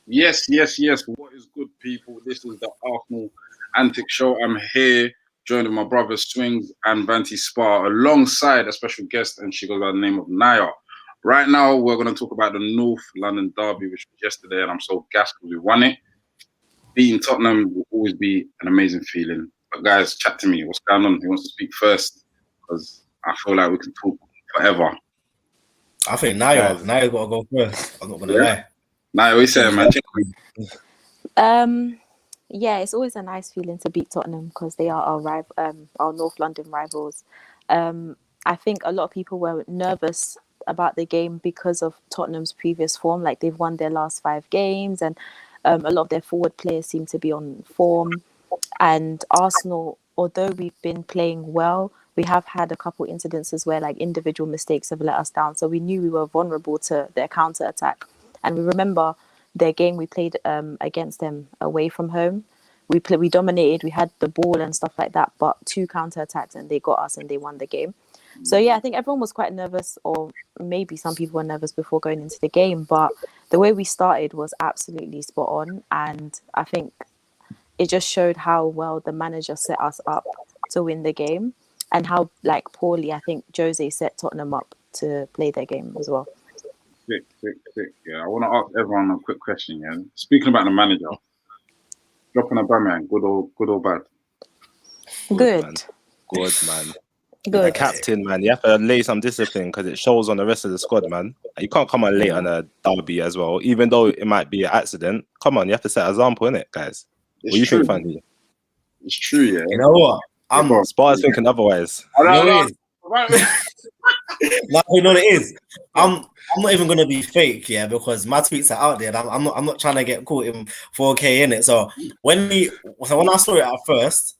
Yes, yes, yes. What is good, people? This is the Arsenal Antics show. I'm here joined with my brother Swings and Banty Spa alongside a special guest, and she goes by the name of Naya. Right now, we're going to talk about the North London Derby, which was yesterday, and I'm so gassed because we won it. Beating Tottenham will always be an amazing feeling. But guys, chat to me. What's going on? Who wants to speak first? Because I feel like we can talk forever. I think Naya got to go first. I'm not gonna Yeah. lie. Naya, what you saying, man? Yeah, it's always a nice feeling to beat Tottenham because they are our North London rivals. I think a lot of people were nervous about the game because of Tottenham's previous form. Like they've won their last 5 games, and a lot of their forward players seem to be on form. And Arsenal, although we've been playing well, we have had a couple incidences where like individual mistakes have let us down. So we knew we were vulnerable to their counter attack. And we remember their game we played against them away from home. We dominated, we had the ball and stuff like that, but 2 counter attacks and they got us and they won the game. So yeah, I think everyone was quite nervous, or maybe some people were nervous before going into the game, but the way we started was absolutely spot on, and I think it just showed how well the manager set us up to win the game, and how like poorly I think Jose set Tottenham up to play their game as well. Sick. Yeah, I want to ask everyone a quick question. Yeah, speaking about the manager, dropping a Batman, good or bad? Good. Man. Good, man. Good. The captain, man, you have to lay some discipline because it shows on the rest of the squad, man. You can't come on late on a derby as well, even though it might be an accident. Come on, you have to set an example, innit, guys? It's what do you true. think, Fanny? It's true, yeah. You know what? Spar's thinking otherwise. You know what it is? I'm not even gonna be fake, yeah, because my tweets are out there. And I'm not trying to get caught in 4K in it. So when I saw it at first,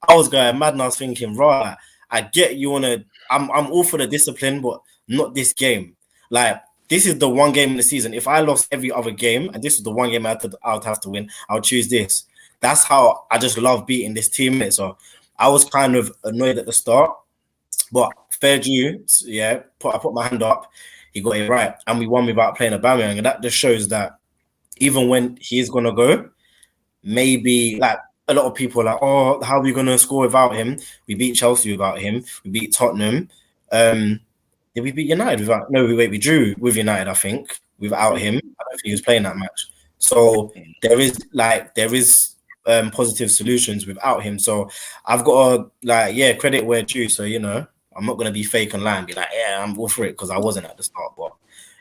I was going mad and I was thinking, right, I get you wanna. I'm all for the discipline, but not this game. Like this is the one game in the season. If I lost every other game and this is the one game I would have to win, I'll choose this. That's how I just love beating this team. So I was kind of annoyed at the start, but fair due, yeah. I put my hand up. He got it right, and we won without playing a Aubameyang, and that just shows that even when he's gonna go, maybe like a lot of people are like, oh, how are we gonna score without him? We beat Chelsea without him. We beat Tottenham. Did we beat United without? No, we drew with United. I think without him. I don't think he was playing that match. So there is positive solutions without him. So I've got to credit where due. So I'm not gonna be fake and lie and be like, yeah, I'm all for it because I wasn't at the start. But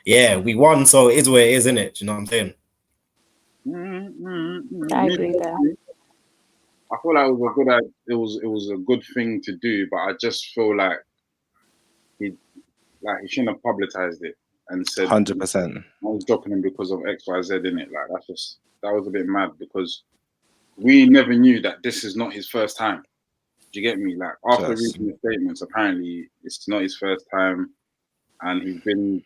yeah, we won, so it is where it is, isn't it? Do you know what I'm saying? I agree there. I feel like it was a good thing to do, but I just feel like he shouldn't have publicized it and said 100%. I was dropping him because of XYZ in it. Like that was a bit mad because we never knew that this is not his first time. Do you get me? Like after reading the statements, apparently it's not his first time, and he's been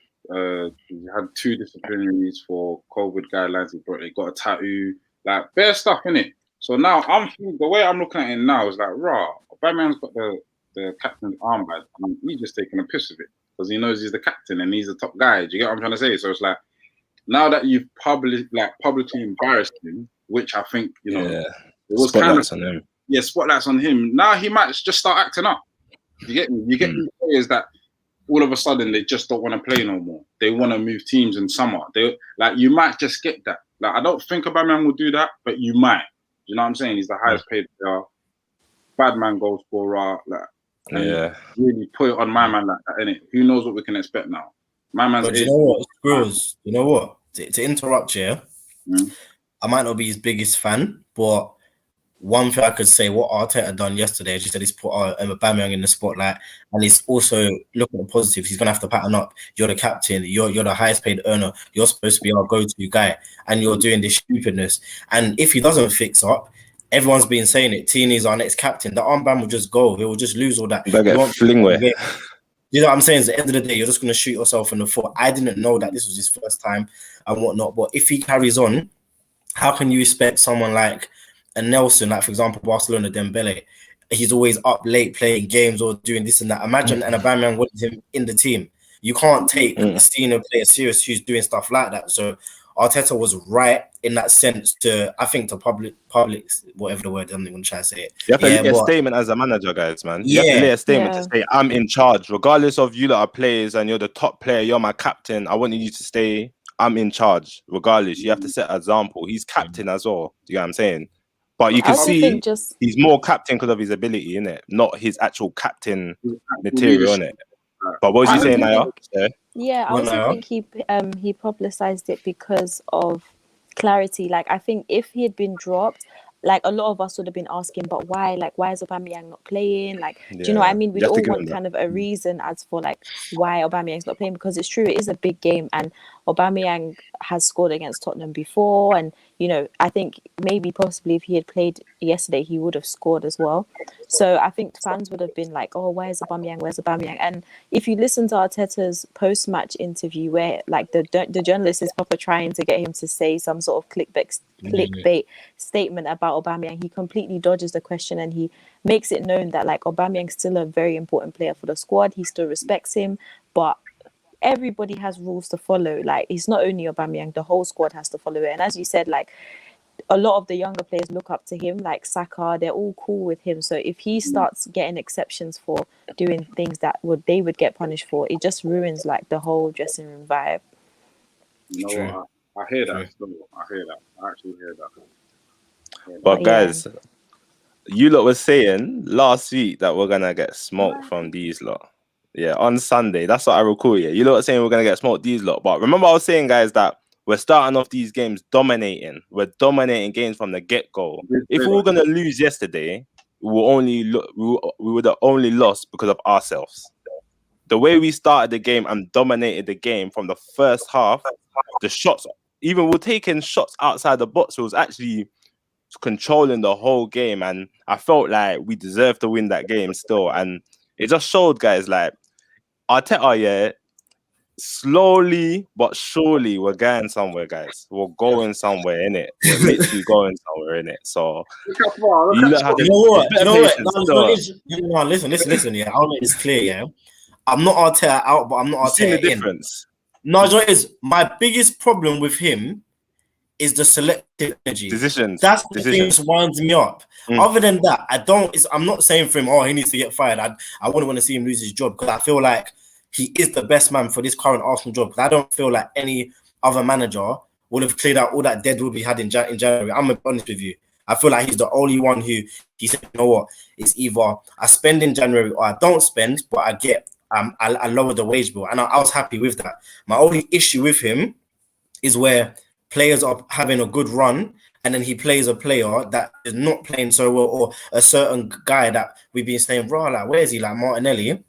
he had 2 disciplinaries for COVID guidelines. He got a tattoo, like bare stuff in it. So now the way I'm looking at it now is like, raw. Batman's got the captain's armband, and he's just taking a piss of it because he knows he's the captain and he's the top guy. Do you get what I'm trying to say? So it's like now that you've publicly embarrassed him, which I think it was spotlights kind of on him. Yeah, spotlights on him. Now he might just start acting up. You get me? You get these players that all of a sudden they just don't want to play no more. They want to move teams in summer. You might just get that. Like I don't think Aubameyang will do that, but you might. You know what I'm saying? He's the highest paid player, bad man goal scorer. Really put it on my man like that, innit? Who knows what we can expect now? My man's. But you know what, Squirrels? You know what? To interrupt you, I might not be his biggest fan, but one thing I could say, what Arteta done yesterday, as you said, he's put Aubameyang in the spotlight, and he's also looking at the positives. He's gonna have to pattern up. You're the captain. You're the highest paid earner. You're supposed to be our go-to guy, and you're doing this stupidness. And if he doesn't fix up, everyone's been saying it. Tini's our next captain. The armband will just go. He will just lose all that. You know what I'm saying? At the end of the day, you're just gonna shoot yourself in the foot. I didn't know that this was his first time and whatnot. But if he carries on, how can you expect someone like and Nelson, like for example, Barcelona, Dembele, he's always up late playing games or doing this and that. Imagine an Aubameyang wanted him in the team. You can't take a senior player serious who's doing stuff like that. So Arteta was right in that sense I think to public, whatever the word I'm going to try to say it. You have to Yeah, lay a but statement as a manager, guys, man. You have to yeah, lay a statement to Yeah. say, I'm in charge. Regardless of you lot are players and you're the top player, you're my captain. I want you to stay. I'm in charge. Regardless, you have to set an example. He's captain as well. Do you know what I'm saying? But you I can also see think just he's more captain because of his ability, innit? Not his actual captain material, leadership. innit? But what was I you also saying, Naya? think Yeah. Yeah, I Well, also no. think he publicized it because of clarity. Like I think if he had been dropped, like a lot of us would have been asking, but why? Like why is Aubameyang not playing? Like do you know what I Yeah. mean? You We'd have to all give him want that. kind of a reason as for like why Aubameyang's not playing because it's true it is a big game and Aubameyang has scored against Tottenham before and you know I think maybe possibly if he had played yesterday he would have scored as well. So I think fans would have been like, oh, where's Aubameyang? Where's Aubameyang? And if you listen to Arteta's post-match interview, where like the journalist is proper trying to get him to say some sort of clickbait statement about Aubameyang, he completely dodges the question and he makes it known that like Aubameyang's still a very important player for the squad. He still respects him, but everybody has rules to follow. Like it's not only Aubameyang, the whole squad has to follow it. And as you said, like a lot of the younger players look up to him, like Saka, they're all cool with him. So if he starts getting exceptions for doing things that they would get punished for, it just ruins like the whole dressing room vibe. You know True. what? I hear True. that. Still. I hear that. I actually hear that. But yeah. guys, you lot was saying last week that we're gonna get smoked from these lot. Yeah, on Sunday. That's what I recall. Yeah, you lot were saying we're gonna get smoked these lot. But remember, I was saying, guys, that we're starting off these games dominating. We're dominating games from the get-go. If we were gonna lose yesterday, we would have only lost because of ourselves. The way we started the game and dominated the game from the first half, the shots, even we're taking shots outside the box, it was actually controlling the whole game, and I felt like we deserved to win that game still. And it just showed, guys, like Arteta, yeah, slowly but surely we're going somewhere, guys. We're going somewhere, innit? We're literally going somewhere, innit? So Look how far. you don't have You know what? to You know what? patience No, still. listen. Yeah, I'll make this clear. Yeah, I'm not Arteta out, but I'm not You seen the Arteta in. difference? No, you know what it is my biggest problem with him is the selective energy. Decisions. That's the thing that winds me up. Other than that, I'm not saying for him, oh, he needs to get fired. I wouldn't want to see him lose his job because I feel like he is the best man for this current Arsenal job. Because I don't feel like any other manager would have cleared out all that deadwood we had in January. I'm gonna be honest with you. I feel like he's the only one who he said, you know what, it's either I spend in January or I don't spend, but I get I lower the wage bill, and I was happy with that. My only issue with him is where players are having a good run and then he plays a player that is not playing so well, or a certain guy that we've been saying, bro, like, where is he? Like Martinelli.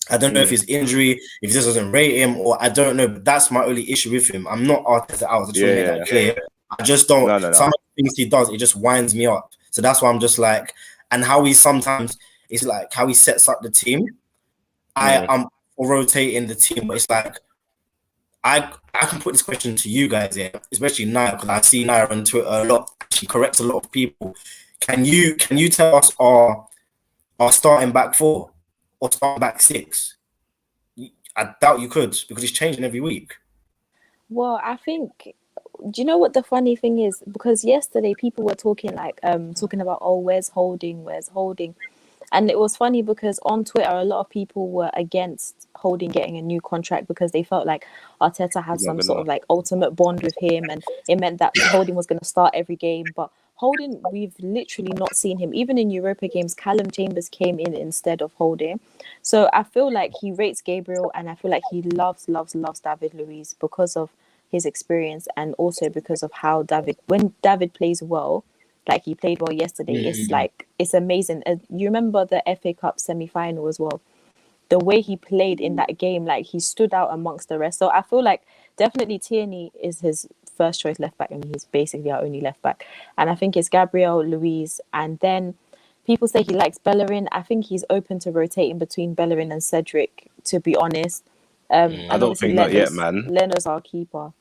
I don't know if it's injury, if this doesn't rate him, or I don't know, but that's my only issue with him. I'm not Arteta out. I just want to make that clear. I just don't. No. Some of the things he does, it just winds me up. So that's why I'm just like, and how he sometimes, it's like how he sets up the team. I'm rotating the team, but it's like, I can put this question to you guys here, especially Naya, because I see Naya on Twitter a lot. She corrects a lot of people. Can you tell us our starting back four or starting back six? I doubt you could because it's changing every week. Well, I think, do you know what the funny thing is? Because yesterday people were talking like talking about, oh, where's Holding? And it was funny because on Twitter, a lot of people were against Holding getting a new contract because they felt like Arteta had some sort of like ultimate bond with him, and it meant that Holding was going to start every game. But Holding, we've literally not seen him. Even in Europa games, Callum Chambers came in instead of Holding. So I feel like he rates Gabriel, and I feel like he loves David Luiz because of his experience and also because of how when David plays well, like he played well yesterday, it's like, it's amazing. You remember the FA Cup semi-final as well, the way he played in that game, like he stood out amongst the rest. So I feel like definitely Tierney is his first choice left back. I mean, he's basically our only left back, and I think it's Gabriel, Luiz, and then people say he likes Bellerin. I think he's open to rotating between Bellerin and Cedric, to be honest. I don't think not yet, man. Leno's our keeper.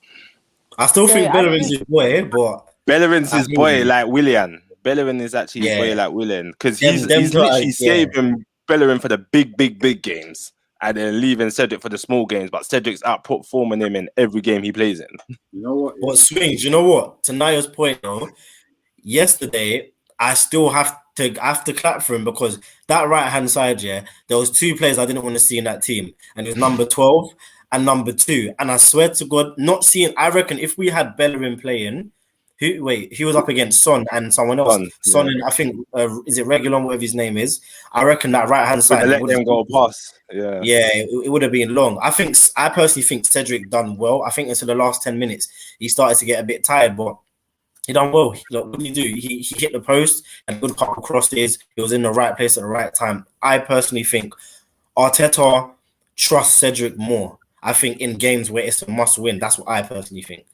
I still think Bellerin's his boy, but Bellerin's his boy like Willian. Bellerin is actually his boy like Willian, because he's literally saving Bellerin for the big games. and then leaving Cedric for the small games, but Cedric's outperforming him in every game he plays in. You know what? What swings? You know what? To Naya's point, though, yesterday I still have to clap for him because that right hand side, yeah, there was two players I didn't want to see in that team, and it was number 12 and number 2. And I swear to God, not seeing. I reckon if we had Bellerin playing, he was up against Son and someone else. Son, yeah. and I think is it Regulon, whatever his name is. I reckon that right hand side. Let them go past. Yeah, yeah, it would have been long. I personally think Cedric done well. I think until the last 10 minutes, he started to get a bit tired, but he done well. Look, what did he do? He hit the post and good couple crosses. He was in the right place at the right time. I personally think Arteta trusts Cedric more. I think in games where it's a must win, that's what I personally think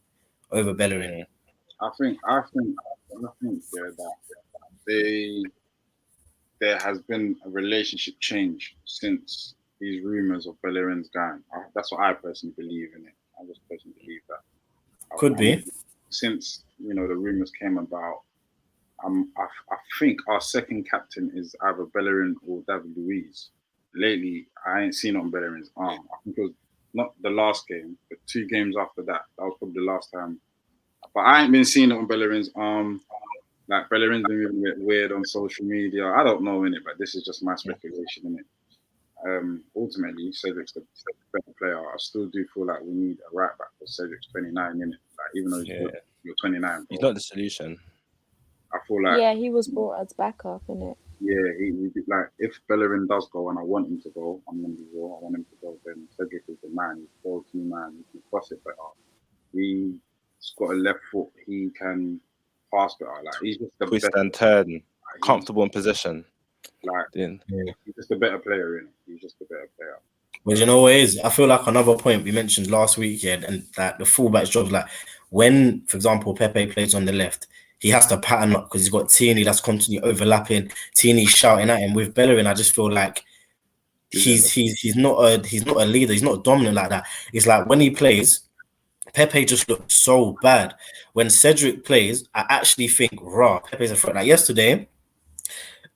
over Bellerin. I think yeah, that there has been a relationship change since these rumors of Bellerin's gone. That's what I personally believe in it. I just personally believe that. Could be. Since the rumors came about, I think our second captain is either Bellerin or David Luiz. Lately, I ain't seen it on Bellerin's arm. I think it was not the last game, but 2 games after that. That was probably the last time. But I ain't been seeing it on Bellerin's arm. Like Bellerin's been moving a bit weird on social media. I don't know in it, but this is just my speculation in it. Ultimately, Cedric's the better player. I still do feel like we need a right back for Cedric's 29 in it. Like even though you're 29, bro, he's not the solution. I feel like he was brought as backup in it. Yeah, he like if Bellerin does go and I want him to go, I'm gonna be raw. I want him to go. Then Cedric is the man. He's 14 man. He can cross it better. He's got a left foot. He can pass better. Like he's just the twist best. And turn, comfortable in possession. Like he's just a better player, in it. He's just a better player. Well, you know what it is? I feel like another point we mentioned last week, yeah, and that the fullback's job, like when, for example, Pepe plays on the left, he has to pattern up because he's got Tierney that's constantly overlapping. Tierney shouting at him. With Bellerin, I just feel like he's not a leader. He's not dominant like that. It's like when he plays, Pepe just looks so bad. When Cedric plays, I actually think, Pepe's a threat. Like yesterday,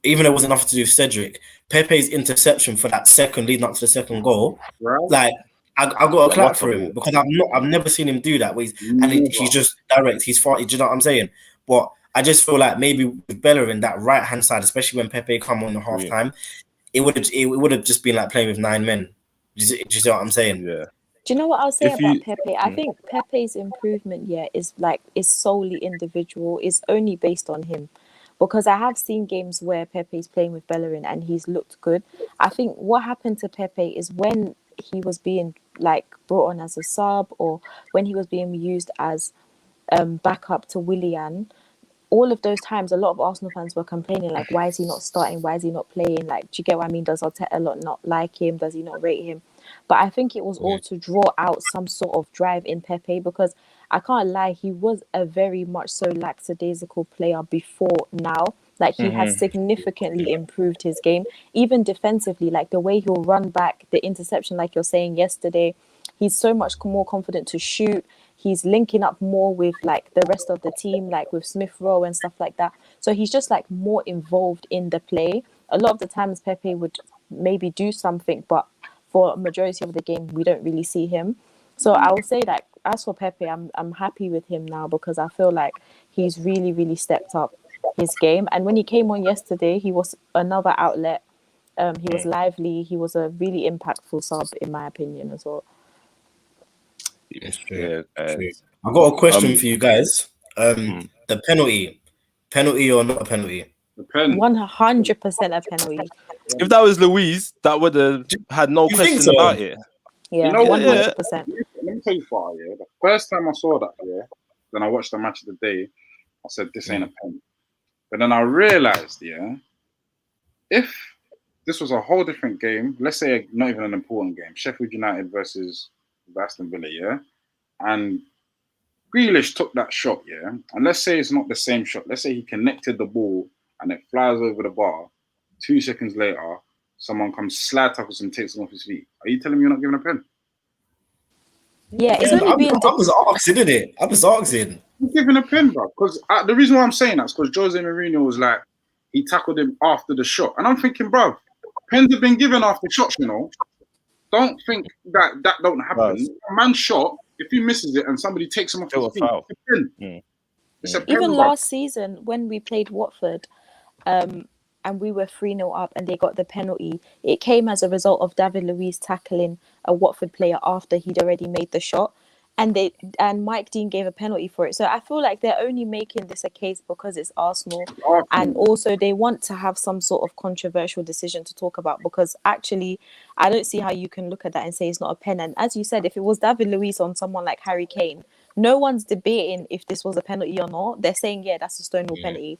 even though it wasn't nothing to do with Cedric, Pepe's interception for that second leading up to the second goal, like I got a clap for him because I've never seen him do that. He's just direct. He's far. Do you know what I'm saying? But I just feel like maybe with Bellerin, that right hand side, especially when Pepe come on the half time, it would have just been like playing with 9 men. Do you see what I'm saying? Yeah. Do you know what I'll say about Pepe? I think Pepe's improvement is solely individual. It's only based on him. Because I have seen games where Pepe's playing with Bellerin and he's looked good. I think what happened to Pepe is when he was being brought on as a sub or when he was being used as backup to Willian, all of those times, a lot of Arsenal fans were complaining, like, why is he not starting? Why is he not playing? Like, do you get what I mean? Does Arteta not like him? Does he not rate him? But I think it was all to draw out some sort of drive in Pepe because I can't lie, he was a very much so lackadaisical player before now. Like, he has significantly improved his game, even defensively, like the way he'll run back, the interception, like you're saying yesterday. He's so much more confident to shoot. He's linking up more with like the rest of the team, like with Smith Rowe and stuff like that. So he's just like more involved in the play. A lot of the times Pepe would maybe do something, but for a majority of the game, we don't really see him. So I will say that as for Pepe, I'm happy with him now because I feel like he's really, really stepped up his game. And when he came on yesterday, he was another outlet. He was lively. He was a really impactful sub, in my opinion, as well. Yeah, I've got a question for you guys. The penalty or not a penalty? 100% a penalty. If that was Luiz, that would have had no question about it. Yeah, 100%. Let me tell you far, the first time I saw that, then I watched the match of the day, I said, this ain't a penalty. But then I realized, if this was a whole different game, let's say not even an important game, Sheffield United versus Aston Villa, and Grealish took that shot, and let's say it's not the same shot. Let's say he connected the ball and it flies over the bar. 2 seconds later, someone comes, slide tackles and takes him off his feet. Are you telling me you're not giving a pen? Yeah, it's only being. I was asking, didn't it? I was asking. I'm giving a pen, bro. Because the reason why I'm saying that is because Jose Mourinho was like, he tackled him after the shot. And I'm thinking, bro, pens have been given after shots, don't think that don't happen. Does. A man shot, if he misses it and somebody takes him off Still his a feet, foul. it's a pen. It's a pen, Even bruv. last season when we played Watford, and we were 3-0 up and they got the penalty, it came as a result of David Luiz tackling a Watford player after he'd already made the shot. And Mike Dean gave a penalty for it. So I feel like they're only making this a case because it's Arsenal. And also they want to have some sort of controversial decision to talk about, because actually I don't see how you can look at that and say it's not a pen. And as you said, if it was David Luiz on someone like Harry Kane, no one's debating if this was a penalty or not. They're saying, yeah, that's a Stonewall penalty.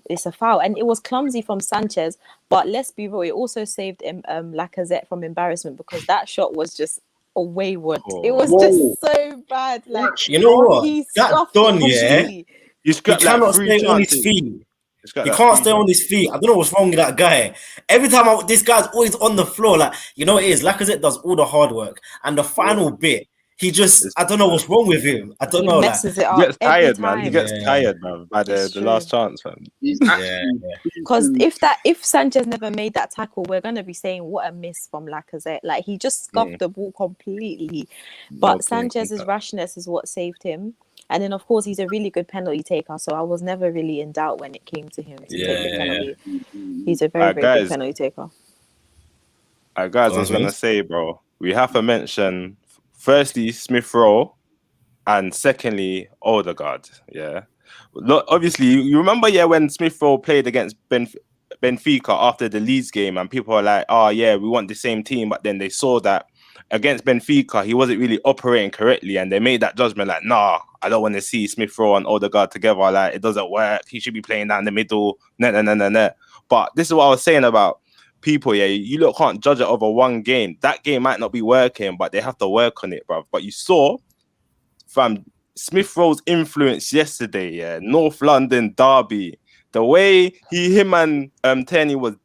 It's a foul, and it was clumsy from Sanchez. But let's be real, it also saved Lacazette from embarrassment, because that shot was just a wayward. It was just so bad. Like, you know what? he That scuffed done, it yeah. completely. He Cannot stay on his feet. He can't stay on his feet. I don't know what's wrong with that guy. Every time this guy's always on the floor. Like, you know what it is? Lacazette does all the hard work, and the final bit, he just, I don't know what's wrong with him. I don't He know. messes it He up gets every tired, time. man. He gets tired, man, by the last chance, man. He's Because if Sanchez never made that tackle, we're gonna be saying what a miss from Lacazette. Like, he just scuffed the ball completely. But Sanchez's rashness is what saved him. And then, of course, he's a really good penalty taker. So I was never really in doubt when it came to him to take the penalty. He's a very, very good penalty taker. Guys, I was going to say, bro, we have to mention, firstly, Smith Rowe, and secondly, Odegaard. Yeah. Look, obviously, you remember, when Smith Rowe played against Benfica after the Leeds game, and people are like, oh, yeah, we want the same team. But then they saw that against Benfica, he wasn't really operating correctly, and they made that judgment like, nah, I don't want to see Smith Rowe and Odegaard together. Like, it doesn't work. He should be playing down the middle. Nah. But this is what I was saying about people. Yeah, you lot can't judge it over one game. That game might not be working, but they have to work on it, bro. But you saw, fam, Smith Rowe's influence yesterday. North London derby. The way him and Tenny was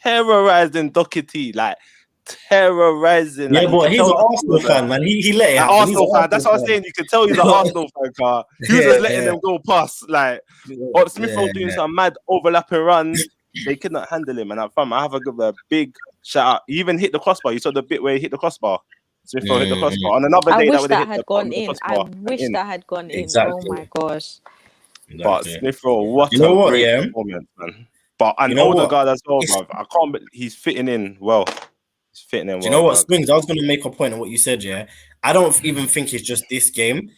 terrorizing Doherty, like terrorizing. Yeah, like, but he's an Arsenal fan, man. He let it happen. Arsenal fan. That's what I was saying. You can tell he's an Arsenal fan, car. He was just letting them go past. Like, Smith Rowe doing some mad overlapping runs. They could not handle him. And I have a big shout out. He even hit the crossbar. You saw the bit where he hit the crossbar. Smith Rowe hit the crossbar. On another day, that had gone in. I wish that had gone in. Oh my gosh. But Smith Rowe, what a great performance, man. But and Odegaard as well, bruv. I can't. He's fitting in well. He's fitting in well. Do you know what, Springs? I was going to make a point on what you said. Yeah, I don't even think it's just this game.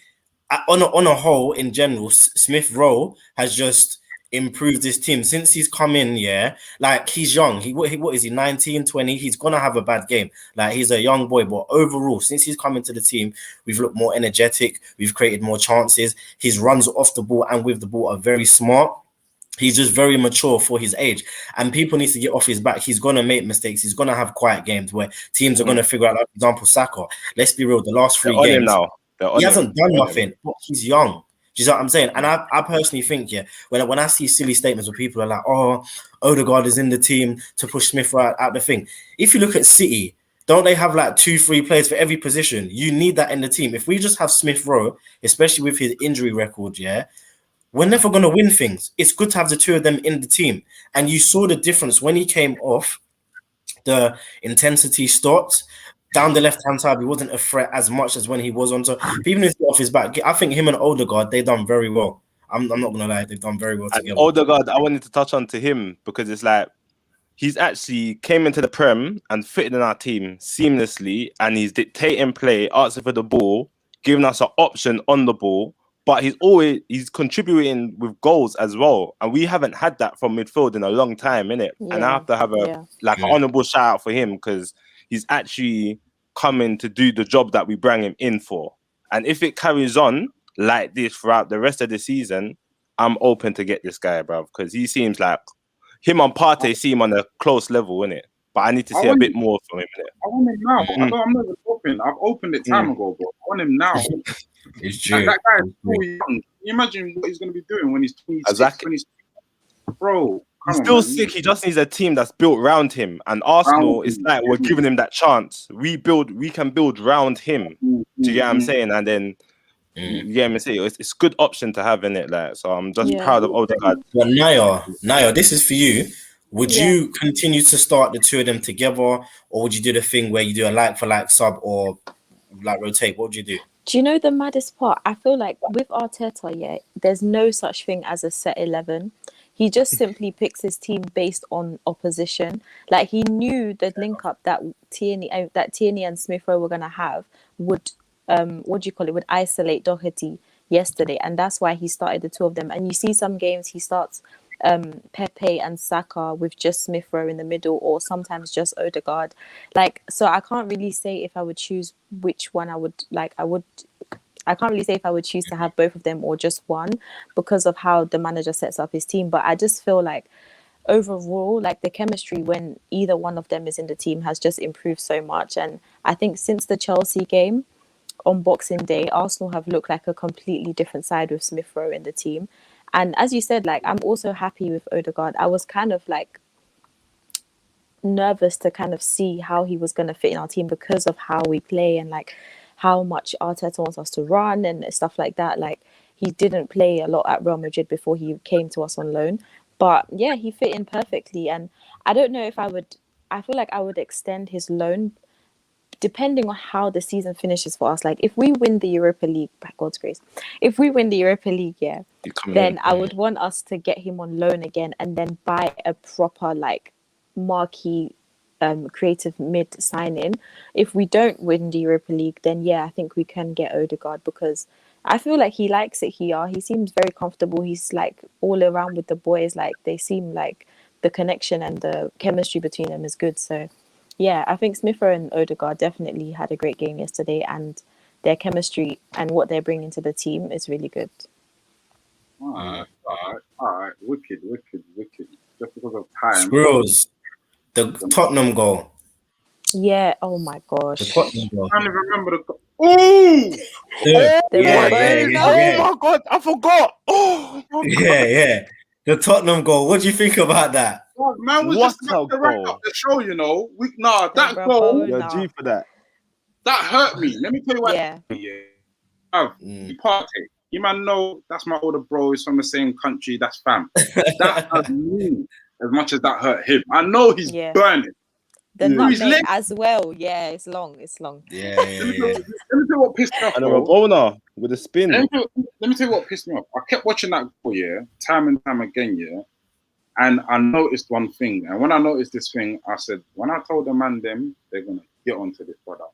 On a whole, in general, Smith Rowe has just improved this team since he's come in. Yeah, like, he's young. What is he? 19, 20. He's gonna have a bad game. Like, he's a young boy, but overall, since he's come into the team, we've looked more energetic. We've created more chances. His runs off the ball and with the ball are very smart. He's just very mature for his age, and people need to get off his back. He's gonna make mistakes. He's gonna have quiet games where teams are gonna figure out. Like, for example, Saka. Let's be real. The last 3 games, he hasn't done nothing. But he's young. Do you know what I'm saying? And I personally think, when I see silly statements where people are like, "Oh, Odegaard is in the team to push Smith out the thing." If you look at City, don't they have like 2-3 players for every position? You need that in the team. If we just have Smith Rowe, especially with his injury record, we're never going to win things. It's good to have the two of them in the team. And you saw the difference when he came off. The intensity stopped. Down the left-hand side, he wasn't a threat as much as when he was on. So even if he's off his back, I think him and Odegaard, they've done very well. I'm not going to lie. They've done very well together. Odegaard, I wanted to touch on to him because it's like, he's actually came into the Prem and fitted in our team seamlessly, and he's dictating play, asking for the ball, giving us an option on the ball. But he's contributing with goals as well, and we haven't had that from midfield in a long time, innit? Yeah, and I have to have an honourable shout out for him because he's actually coming to do the job that we bring him in for. And if it carries on like this throughout the rest of the season, I'm open to get this guy, bro, because he seems like him and Partey seem on a close level, innit? But I need to see a bit more from him, innit? I want him now. I'm not even open. I've opened it time ago, but I want him now. It's true. That guy is so young. Can you imagine what he's going to be doing when he's 26, exactly. Bro, he's still sick. He just needs a team that's built around him. And Arsenal, it's like we're giving him that chance. We can build round him. Do you get what I'm saying? And then you get me saying it's a good option to have in it. Like, so I'm just proud of Odegaard. But Naya, this is for you. Would you continue to start the two of them together, or would you do the thing where you do a like for like sub or like rotate? What would you do? Do you know the maddest part? I feel like with Arteta, yeah, there's no such thing as a set 11. He just simply picks his team based on opposition. Like he knew the link up that Tierney and Smith Rowe were gonna have would what do you call it, would isolate Doherty yesterday, and that's why he started the two of them. And you see some games he starts Pepe and Saka with just Smith Rowe in the middle, or sometimes just Odegaard. Like, so I can't really say if I would choose which one I would like. I can't really say if I would choose to have both of them or just one because of how the manager sets up his team. But I just feel like overall, like the chemistry when either one of them is in the team has just improved so much. And I think since the Chelsea game on Boxing Day, Arsenal have looked like a completely different side with Smith Rowe in the team. And as you said, like, I'm also happy with Odegaard. I was kind of like nervous to kind of see how he was going to fit in our team because of how we play and like how much Arteta wants us to run and stuff like that. Like, he didn't play a lot at Real Madrid before he came to us on loan. But yeah, he fit in perfectly. And I don't know if I feel like I would extend his loan depending on how the season finishes for us. Like, if we win the Europa League, by God's grace, if we win the Europa League, yeah, then I would want us to get him on loan again and then buy a proper, like, marquee creative mid signing. If we don't win the Europa League, then yeah, I think we can get Odegaard because I feel like he likes it here. He seems very comfortable. He's like all around with the boys. Like, they seem like the connection and the chemistry between them is good. So yeah, I think Smith Rowe and Odegaard definitely had a great game yesterday, and their chemistry and what they're bringing to the team is really good. All right. Wicked. Just because of time. Screws. The Tottenham goal. Yeah. Oh my gosh. The Tottenham goal. I can't even remember the. Ooh! Yeah. Oh my god, I forgot. Oh, yeah. The Tottenham goal. What do you think about that? Oh, man was What just about to wrap goal? up the show, you know. That goal, You're G for that. that hurt me. Let me tell you what. Yeah. Partey. You man know that's my older bro. He's from the same country. That's fam. That hurt me as much as that hurt him. I know he's burning. The nutmeg as well. Yeah, it's long. Yeah. Let me tell you what pissed me off. And a Rabona with a spin. Let me tell you what pissed me off. I kept watching that goal, time and time again, and I noticed one thing. And when I noticed this thing, I said, when I told the man them, they're gonna get onto this brother.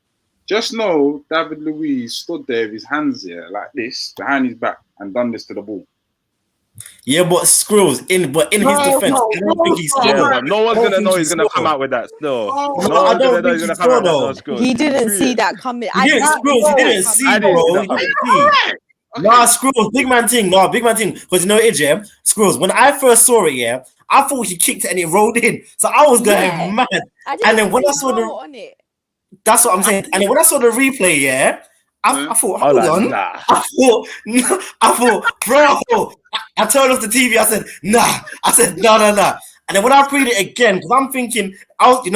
Just know David Luiz stood there with his hands like this, behind his back, and done this to the ball. Yeah, but Screws in his defense, I don't think he's scored. No one's gonna know he's gonna come out with that still. I don't think he's scored though. He didn't see that coming. He didn't see, bro. Nah, Screws, big man thing. Because you know it, Screws, when I first saw it, I thought he kicked it and it rolled in. So I was going mad. And then when I saw that's what I'm saying. And then when I saw the replay, I thought, hold on. Nah. I thought, bro. I turned off the TV. I said, nah. Nah. And then when I read it again, because I'm thinking, I was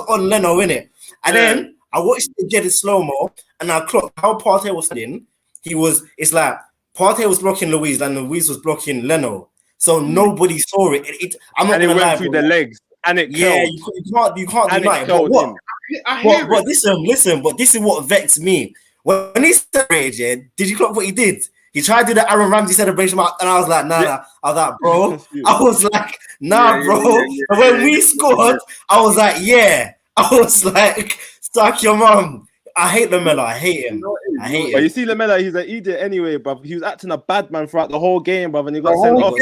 on Leno, innit? And then I watched it again in slow-mo, and I clocked how Partey was in. It's like Partey was blocking Luiz, and Luiz was blocking Leno. So nobody saw it. I'm not gonna lie, through the legs, and it you can't deny it. But listen, but this is what vexed me. When he celebrated, did you clock what he did? He tried to do the Aaron Ramsey celebration, and I was like, nah. I was like, bro. I was like, nah, bro. And when we scored, I was like, yeah. I was like, stuck your mum. I hate Lamella. I hate him. But you see, Lamella, he's an idiot anyway, bruv. He was acting a bad man throughout the whole game, bruv, and he got sent off.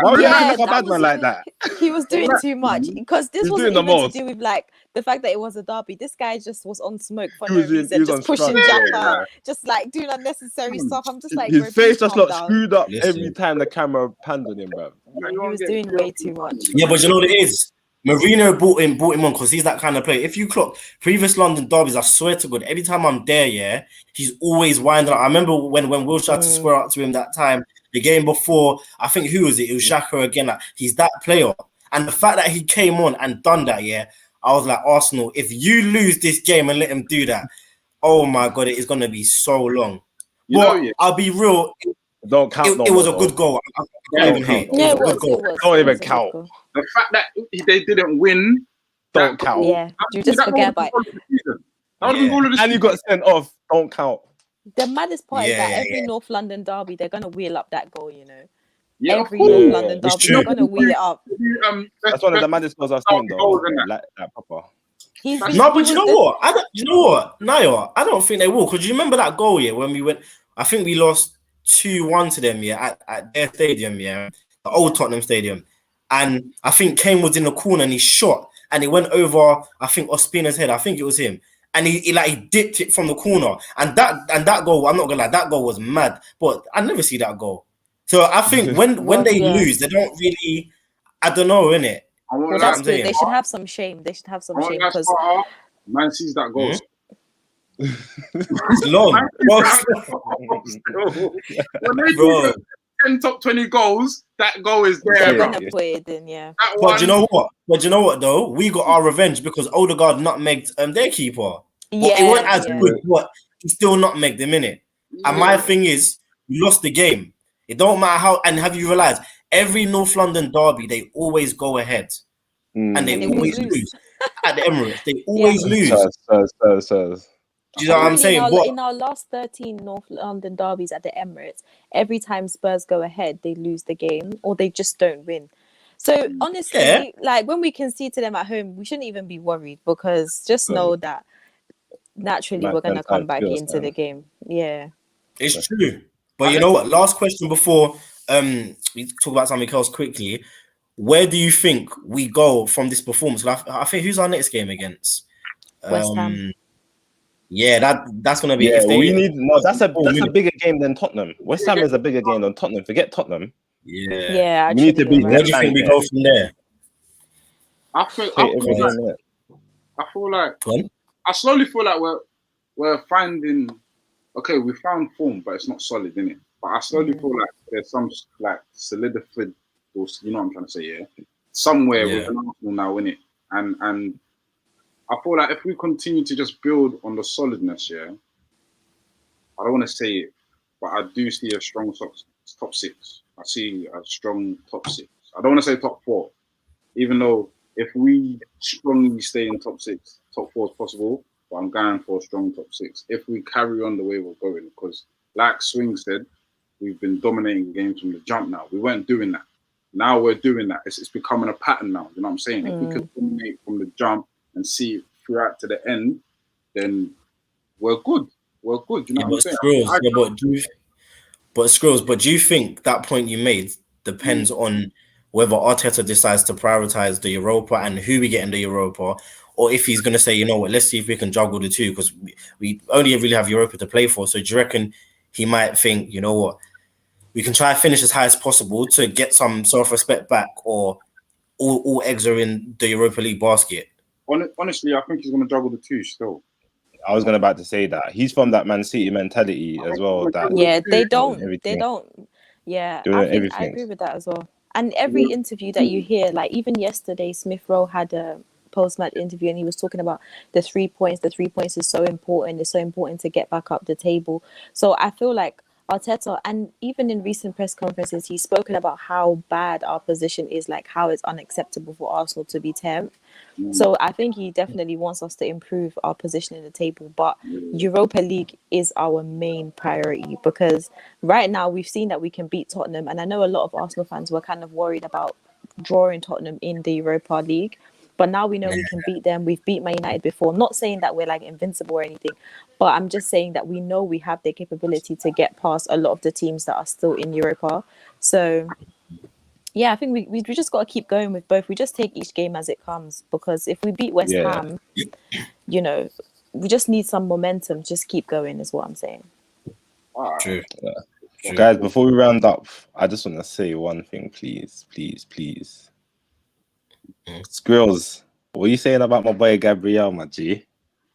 Why was he acting like a bad man like that? He was doing too much because this wasn't even to do with like the fact that it was a derby. This guy just was on smoke for no reason, just pushing Jacka, just like doing unnecessary stuff. I'm just like, his face just looked screwed up every time the camera panned on him, bruv. He was doing way too much. Yeah, but you know what it is? Marino brought him on because he's that kind of player. If you clock previous London derbies, I swear to God, every time I'm there, he's always winding up. I remember when Will tried to square up to him that time, the game before, I think who was it? It was Xhaka again. Like, he's that player. And the fact that he came on and done that, I was like, Arsenal, if you lose this game and let him do that, oh my God, it is going to be so long. I'll be real. Don't count. It was a good goal. Don't even count. the fact that they didn't win, Don't count. Yeah, you just forget about it. That would have been goal of the season. And you got sent off. Don't count. The maddest part is that Yeah, every North London derby, they're gonna wheel up that goal. You know, Yeah, every of North course. London It's derby, true. they're gonna wheel it up. That's one of the maddest goals I've seen, though. Like proper. No, but you know what? You know what, Naya? I don't think they will. Because you remember that goal, yeah, when we went. I think we lost 2-1 to them, yeah, at their stadium, yeah, the old Tottenham stadium. And I think Kane was in the corner and he shot, and it went over. I think Ospina's head. I think it was him, and he dipped it from the corner. And that goal, I'm not gonna lie, that goal was mad. But I never see that goal. So I think when they lose, they don't really. I don't know, innit? Well, that's good. They should have some shame. They should have some shame because man sees that goal. It's long. When they do 10 top 20 goals, that goal is there. They're gonna put it in, yeah. But you know what? Though? We got our revenge because Odegaard nutmegged their keeper. But it wasn't as good, but he still nutmegged him, innit? And my thing is, we lost the game. It don't matter how. And have you realized every North London derby, they always go ahead. And they always lose. At the Emirates. They always lose. Do you know what I'm saying? In our last 13 North London derbies at the Emirates, every time Spurs go ahead, they lose the game or they just don't win. So honestly, like when we concede to them at home, we shouldn't even be worried because just know that naturally we're gonna come back into the game. Yeah, it's true. But you know what? Last question before we talk about something else quickly. Where do you think we go from this performance? I think who's our next game against? West Ham. Yeah, that's gonna be. Yeah, that's a bigger game than Tottenham. West Ham is a bigger game than Tottenham. Forget Tottenham. Yeah. We need to be. Where do you think we go from there? I feel like I slowly feel like we're finding. Okay, we found form, but it's not solid, innit? But I slowly feel like there's some like solidified. You know what I'm trying to say, yeah? Somewhere with an Arsenal now, innit? And I feel like if we continue to just build on the solidness, yeah, I don't want to say it, but I do see a strong top six. I see a strong top six. I don't want to say top four, even though if we strongly stay in top six, top four is possible, but I'm going for a strong top six. If we carry on the way we're going, because like Swing said, we've been dominating games from the jump now. We weren't doing that. Now we're doing that. It's becoming a pattern now. You know what I'm saying? If we can dominate from the jump and see it throughout to the end, then we're good. We're good. You know what I'm saying? But do you think that point you made depends on whether Arteta decides to prioritize the Europa and who we get in the Europa, or if he's going to say, you know what, let's see if we can juggle the two because we only really have Europa to play for. So do you reckon he might think, you know what, we can try to finish as high as possible to get some self-respect back, or all eggs are in the Europa League basket? Honestly, I think he's going to juggle the two still. I was about to say that he's from that Man City mentality as well. They don't. Yeah, I agree with that as well. And every interview that you hear, like even yesterday, Smith Rowe had a post-match interview and he was talking about the 3 points. The 3 points is so important. It's so important to get back up the table. So I feel like Arteta, and even in recent press conferences, he's spoken about how bad our position is, like how it's unacceptable for Arsenal to be 10th. So I think he definitely wants us to improve our position in the table. But Europa League is our main priority because right now we've seen that we can beat Tottenham. And I know a lot of Arsenal fans were kind of worried about drawing Tottenham in the Europa League. But now we know we can beat them. We've beat Man United before. I'm not saying that we're like invincible or anything, but I'm just saying that we know we have the capability to get past a lot of the teams that are still in Europa. So, yeah, I think we just got to keep going with both. We just take each game as it comes because if we beat West Ham, you know, we just need some momentum. Just keep going is what I'm saying. True. Well, guys, before we round up, I just want to say one thing, please. Skrills, what are you saying about my boy Gabriel, my G?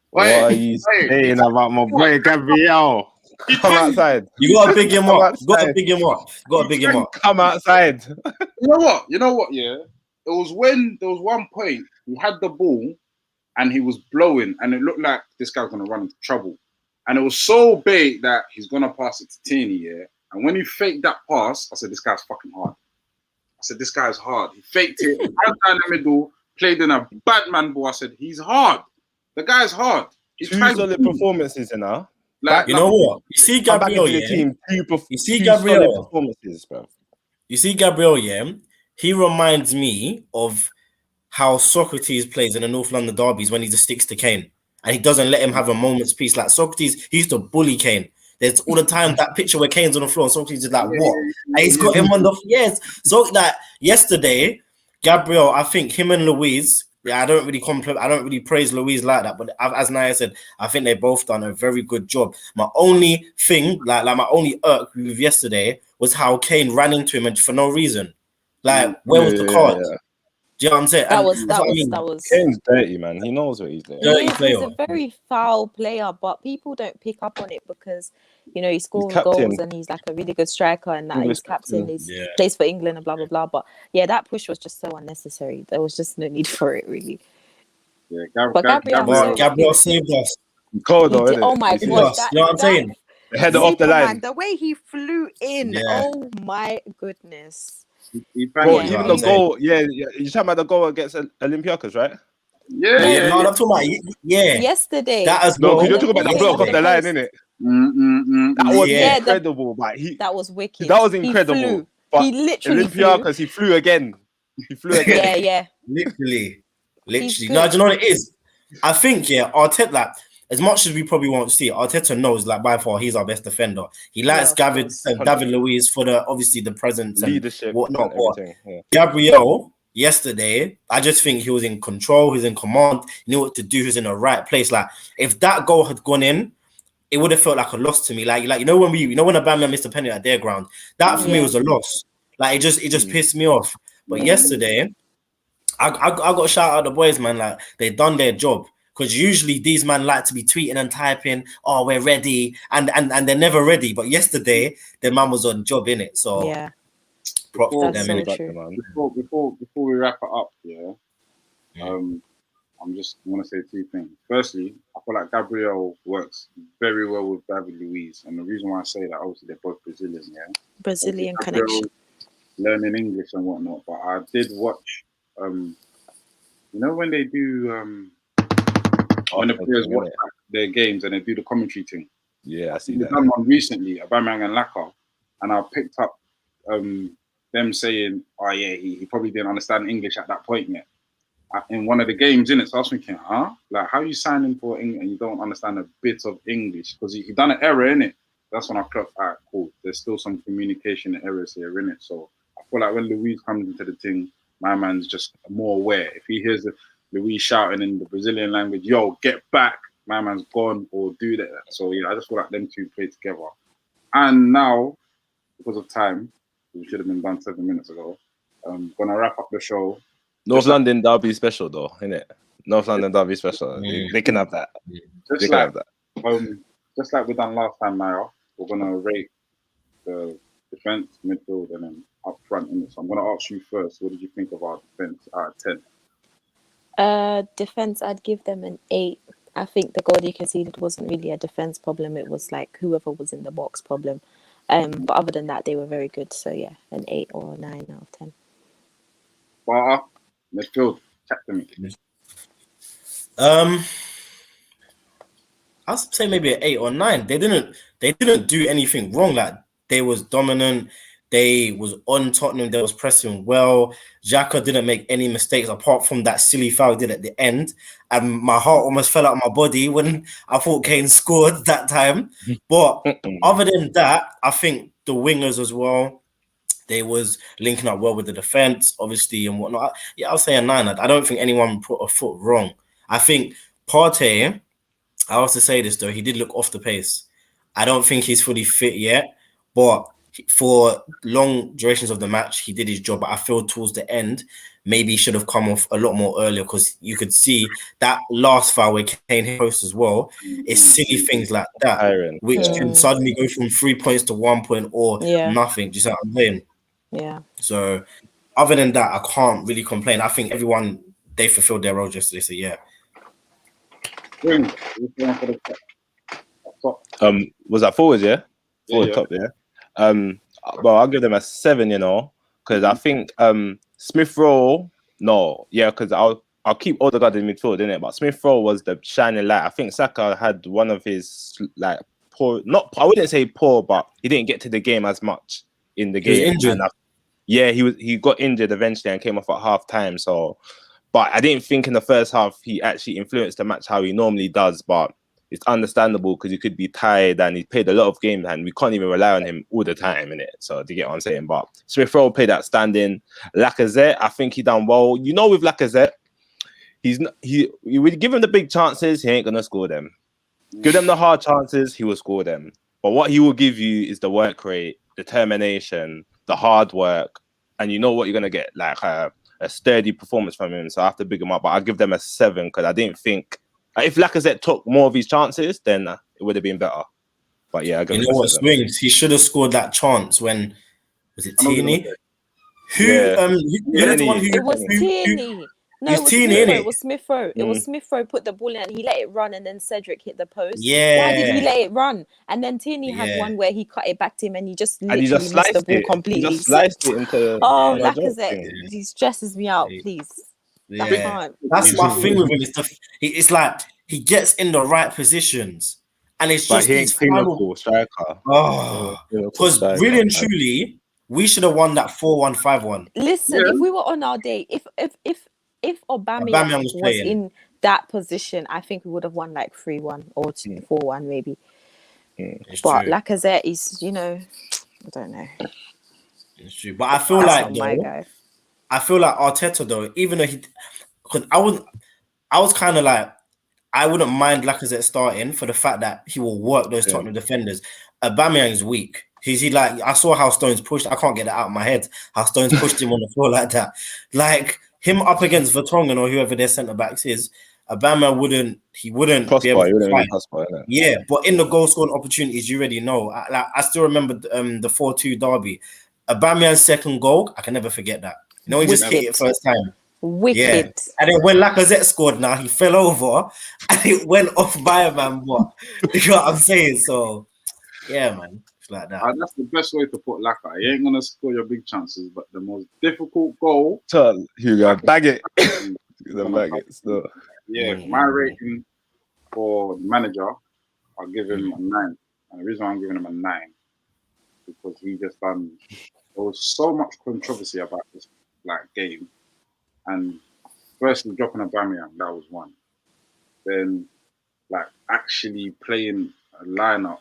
What are you saying about my boy Gabriel? Come outside. You gotta big him up. Gotta big him up. Come outside. You know what? Yeah, it was when there was one point he had the ball and he was blowing, and it looked like this guy's gonna run into trouble, and it was so big that he's gonna pass it to Tierney. Yeah, and when he faked that pass, I said, "This guy's fucking hard." I said, this guy's hard. He faked it, ran down the middle, played in a bad man ball. I said, he's hard. The guy's hard. He Two tried solid performances in now. like, You know what? You see I'm back Gabriel, into the team. You see Two Gabriel. solid performances, bro. You see Gabriel, he reminds me of how Socrates plays in the North London derbies when he just sticks to Kane and he doesn't let him have a moment's peace. Like Socrates, he used to bully Kane. There's all the time that picture where Kane's on the floor and Socrates is like, what? And he's got him on the So like yesterday, Gabriel, I think him and Louise. Yeah, I don't really praise Louise like that, but as Naya said, I think they both done a very good job. My only thing, like my only irk with yesterday was how Kane ran into him and for no reason. Like, where was the card? Yeah. Do you know what I'm saying? That was Kane's dirty, man. He knows what he's doing. He's a very foul player, but people don't pick up on it because he scores goals and he's like a really good striker and that he's captain, plays for England and blah blah blah. But yeah, that push was just so unnecessary. There was just no need for it, really. Yeah, Gabriel saved us. Cold though, oh my god, you know what I'm saying? Header off the line. The way he flew in, oh my goodness. Bro, even the goal, you're talking about the goal against Olympiacos, right? No, I'm talking about yesterday. That as no, well. because you're talking about the block off the line, innit? That was incredible, but that was wicked. That was incredible. He literally Olympiacos, he flew again. Yeah. Literally. No, do you know what it is? I think Arteta, like, as much as we probably won't see, Arteta knows like by far he's our best defender. He likes David Luiz for the presence leadership and whatnot. And Gabriel yesterday, I just think he was in control, he was in command, he knew what to do, he was in the right place. Like if that goal had gone in, it would have felt like a loss to me. Like when a Bamman missed a penalty at their ground, that for me was a loss. Like it just pissed me off. But yesterday, I got to shout out the boys, man. Like they done their job. Because usually these men like to be tweeting and typing, "Oh, we're ready," and they're never ready. But yesterday, their man was on job in it. So yeah, props to them. Before we wrap it up, I'm just want to say two things. Firstly, I feel like Gabriel works very well with David Luiz, and the reason why I say that, obviously they're both Brazilian, Brazilian connection, learning English and whatnot. But I did watch, when they do. When the players watch their games and they do the commentary thing. Yeah, I see that. I've done one recently, Aubameyang and Laka, and I picked up them saying, "Oh yeah, he probably didn't understand English at that point yet." In one of the games, in it, so I was thinking, like how you signing for England and you don't understand a bit of English because he done an error in it. That's when I clocked, all right, cool. There's still some communication errors here in it. So I feel like when Luiz comes into the thing, my man's just more aware. If he hears Luis shouting in the Brazilian language, "Yo, get back, my man's gone," or do that. So yeah, I just feel like them two play together. And now, because of time, we should have been done 7 minutes ago. Gonna wrap up the show. North London derby special though, innit? North London derby special. They can have that. Just like we done last time, Naya, we're gonna rate the defense, midfield, and then up front. So I'm gonna ask you first. What did you think of our defense out of 10? Defense, I'd give them an 8. I think the goal they conceded wasn't really a defense problem. It was like whoever was in the box problem. But other than that, they were very good. So yeah, an 8 or 9 out of 10. Banter, midfield, chat to me. I'd say maybe an 8 or 9. They didn't do anything wrong. Like they was dominant. They was on Tottenham. They was pressing well. Xhaka didn't make any mistakes apart from that silly foul he did at the end. And my heart almost fell out of my body when I thought Kane scored that time. But other than that, I think the wingers as well, they was linking up well with the defense, obviously, and whatnot. Yeah, I'll say a 9. I don't think anyone put a foot wrong. I think Partey, I have to say this though, he did look off the pace. I don't think he's fully fit yet, but for long durations of the match, he did his job. But I feel towards the end, maybe he should have come off a lot more earlier because you could see that last foul where Kane hit post as well. It's silly things like that, which can suddenly go from 3 points to 1 point or nothing. Do you see what I'm saying? Yeah. So other than that, I can't really complain. I think everyone, they fulfilled their role yesterday. So yeah. Was that forwards? Yeah, forward top. Yeah. Well, I'll give them a 7. because I think Smith Rowe. No, yeah, because I'll keep Odegaard in midfield, innit? But Smith Rowe was the shining light. I think Saka had one of his like poor, not I wouldn't say poor, but he didn't get to the game as much in the He was game. injured. And he got injured eventually and came off at half time. So, but I didn't think in the first half he actually influenced the match how he normally does. But it's understandable because he could be tired and he played a lot of games and we can't even rely on him all the time, innit? So do you get what I'm saying? But Smith Rowe played that standing. Lacazette, I think he done well. You know, with Lacazette, he would give him the big chances, he ain't gonna score them. Give them the hard chances, he will score them. But what he will give you is the work rate, determination, the hard work, and you know what you're gonna get, like a sturdy performance from him. So I have to big him up. But I'll give them a 7 because I didn't think if Lacazette took more of his chances, then it would have been better. But yeah, I give You him know a what, 7. Swings? He should have scored that chance when was it I know what you're Tierney? gonna say. Who's the one who? It was who Tierney. No, it's it was Tierney, Smith Rowe. innit? It was Smith Rowe. It was Smith Rowe put the ball in and he let it run and then Cedric hit the post. Why did he Yeah, let it run? And then Tierney had yeah. one where he cut it back to him and he just And he literally just missed the sliced ball it. He completely. just sliced it into Oh, my job Lacazette, thing. he stresses me out, please. I Yeah, can't. that's my thing with him. It's like he gets in the right positions, and it's But just he these ain't final. clinical striker. Oh, because really and truly, we should have won that 4-1, 5-1. Listen, Yeah. if we were on our day, if Aubameyang Aubameyang was was playing. in that position, I think we would have won like 3-1 or 4-1 maybe. It's But true. Lacazette is, I don't know. It's true. But I feel That's like not my though, guy. I feel like Arteta though, even though because I was kind of like, I wouldn't mind Lacazette starting for the fact that he will work those Tottenham defenders. Aubameyang is weak. He like, I saw how Stones pushed. I can't get that out of my head. How Stones pushed him on the floor like that. Like him up against Vertonghen or whoever their centre backs is. Aubameyang wouldn't be able Prosper, you to wouldn't fight. really prosper, innit? Yeah, but in the goal scoring opportunities, you already know. I still remember the 4-2 derby. Aubameyang's second goal, I can never forget that. You know, he just hit it first time. Wicked. Yeah. And then when Lacazette scored now, he fell over and it went off by a man. What? You know what I'm saying? So, yeah, man. It's like that. That's the best way to put Laka. He ain't gonna score your big chances, but the most difficult goal. So you gotta bag it. Bag it. So. Yeah, my rating for the manager, I'll give him a 9. And the reason why I'm giving him a 9 because he just done. There was so much controversy about this game, and firstly dropping Aubameyang, that was one. Then actually playing a lineup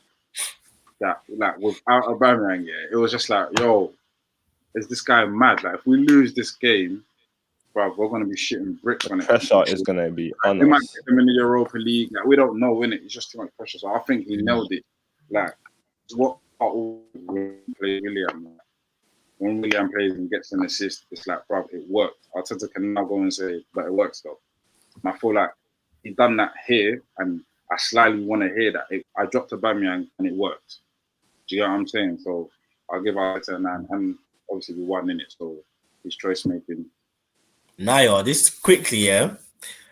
that without Aubameyang, it was just like, yo, is this guy mad? Like if we lose this game, bro, we're gonna be shitting bricks when pressure is gonna be on we might us. get them in the Europa League. Like we don't know, innit? It's just too much pressure. So I think he nailed it. Like what play William. When William plays and gets an assist, it's like, bro, it worked. Arteta can now go and say, but it works though. And I feel like he done that here, and I slightly want to hear that. I dropped Aubameyang and it worked. Do you get what I'm saying? So I'll give Arteta a 9, and obviously we won in it, so his choice making. Naya, this quickly, yeah.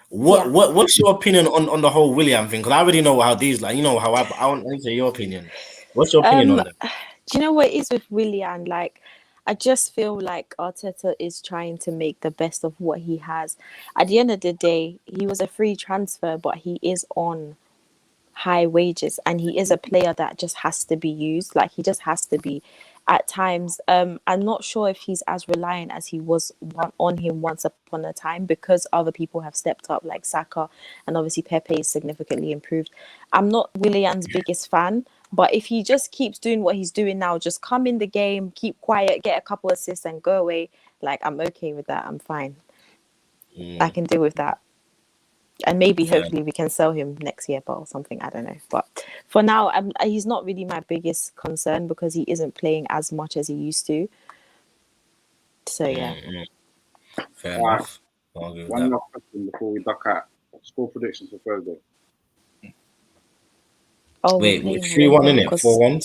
What's your opinion on the whole William thing? Because I already know how these how I want to hear your opinion. What's your opinion on that? Do you know what it is with Willian? Like, I just feel like Arteta is trying to make the best of what he has. At the end of the day, he was a free transfer, but he is on high wages and he is a player that just has to be used. Like, he just has to be at times. I'm not sure if he's as reliant as he was on him once upon a time because other people have stepped up, like Saka, and obviously Pepe is significantly improved. I'm not Willian's biggest fan, but if he just keeps doing what he's doing now, just come in the game, keep quiet, get a couple assists and go away, like I'm okay with that. I'm fine. I can deal with that. And maybe hopefully we can sell him next year or something. I don't know. But for now, he's not really my biggest concern because he isn't playing as much as he used to. So, yeah. Fair enough. One last question before we duck out. Score predictions for Thursday. Oh, wait, 3-1 in it? 4-1?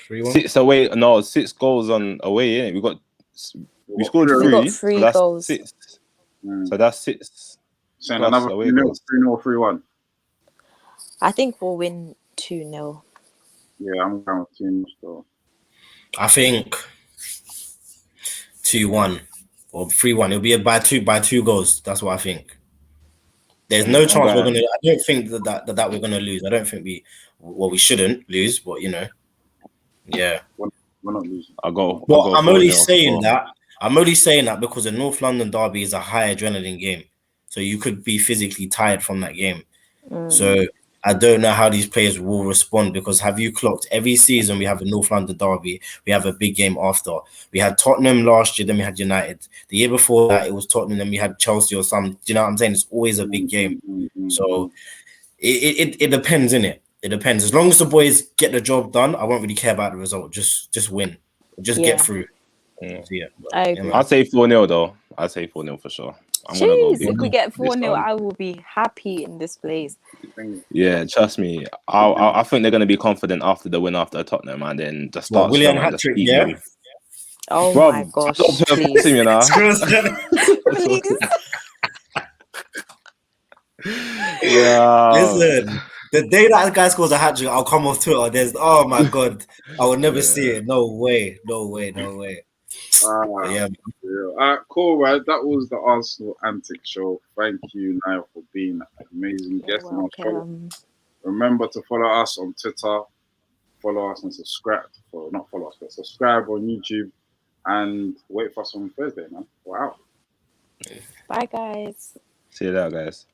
3-1? 6 away. No, 6 goals on away. Innit? We scored 3. We got 3 so that's goals. 6. So that's 6. Saying Plus another away 3-0, goals. 3-0, 3-1. I think we'll win 2-0. Yeah, I'm going with 2-0 still. I think 2-1 or 3-1. It'll be by two goals. That's what I think. There's no chance we're gonna. I don't think that we're gonna lose. I don't think we shouldn't lose, but yeah. We're not losing. I'll go. I'm only saying that. I'm only saying that because the North London derby is a high adrenaline game, so you could be physically tired from that game. So I don't know how these players will respond because have you clocked every season we have a North London derby, we have a big game after. We had Tottenham last year, then we had United. The year before that it was Tottenham, then we had Chelsea or something. Do you know what I'm saying? It's always a big game. So it depends, innit? It depends. As long as the boys get the job done, I won't really care about the result. Just win. Just get through. I agree. I'll say 4-0 though. I'll say 4-0 for sure. Jeez, if we get 4-0, I will be happy in this place. Yeah, trust me. I think they're gonna be confident after the win after Tottenham, and then just start William strong and just hat-trick, keep yeah? moving. Oh Bro, my gosh, please. please. You know? Please. Yeah. Listen, the day that guy scores a hat-trick, I'll come off Twitter. Oh my god, I will never see it. No way. Yeah. All right, cool, right? That was the Arsenal Antics show. Thank you, Naya, for being an amazing guest on our show. Remember to follow us on Twitter, follow us and subscribe. Not follow us, but subscribe on YouTube, and wait for us on Thursday, man. Wow. Bye, guys. See you later, guys.